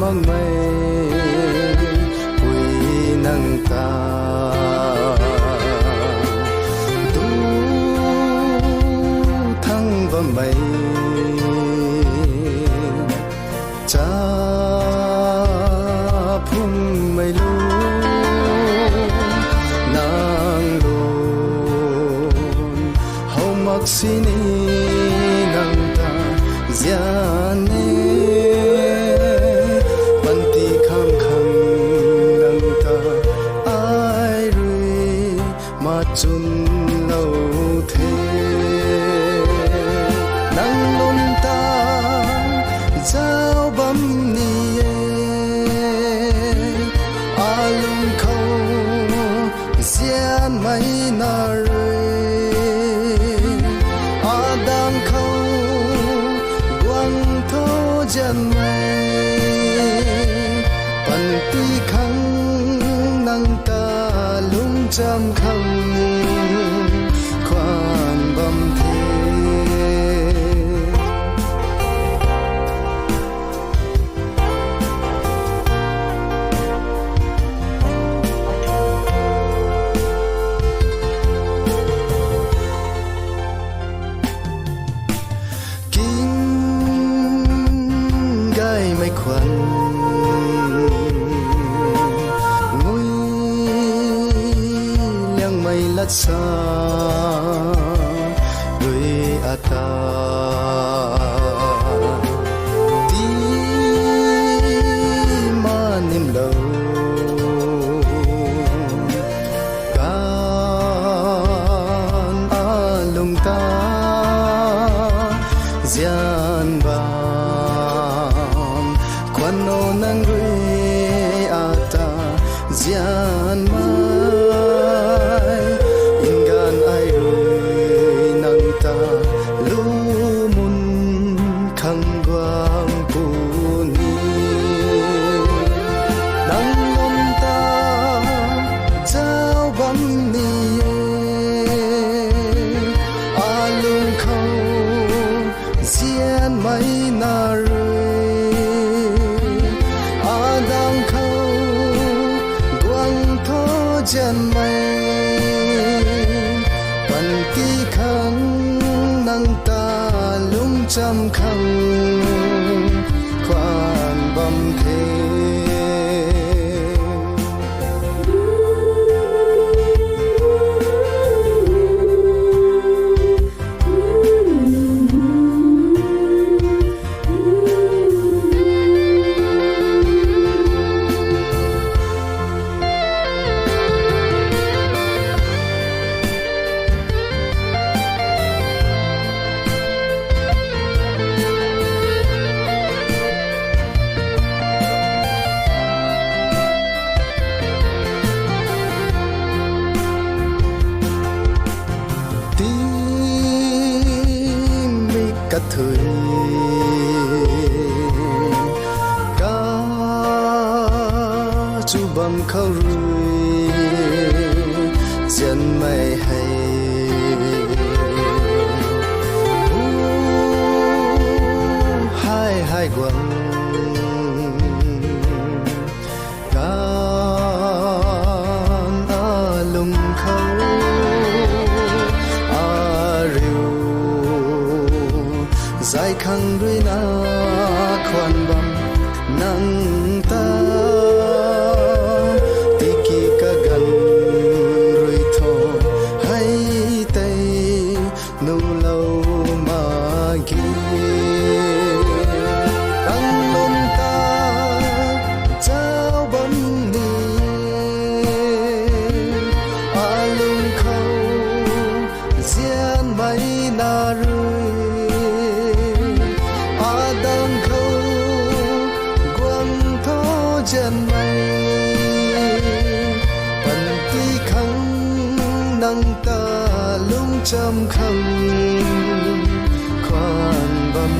mang mây quỳ nâng ta tu thăng và mây cha phung mây lu nang luôn hậu mặc xin nang ta gian banti khang khang nang ta ai rui ma chun lâu thế nang lon ta giao bấm ni alung khâu gian mai na adam khâu quang thô chân mây banti khang nang ta lung cham khang khoan bầm thế mây khoan ngôi liang mây lát xa đôi ata tí ma niềm lâu can a lung ta gian ba no nang gui ata gian mai ingan ai rui nang ta lu mun khang quang pu ni nang lom ta giao bam ni alung khâu gian mai na chân mây banti khang nang ta lung cham khang khoan bầm thế cắt thời ca chu bầm khâu rui dân mây hay hai hai quăng can a lung khâu dài khang rui na khoan bam nang ta tiki ka gan rui tho hay tay nu lâu ma gi nang lon ta giao bam ni alung khâu gian mai na rui chân mây banti khang nang ta lung cham khang khoan bầm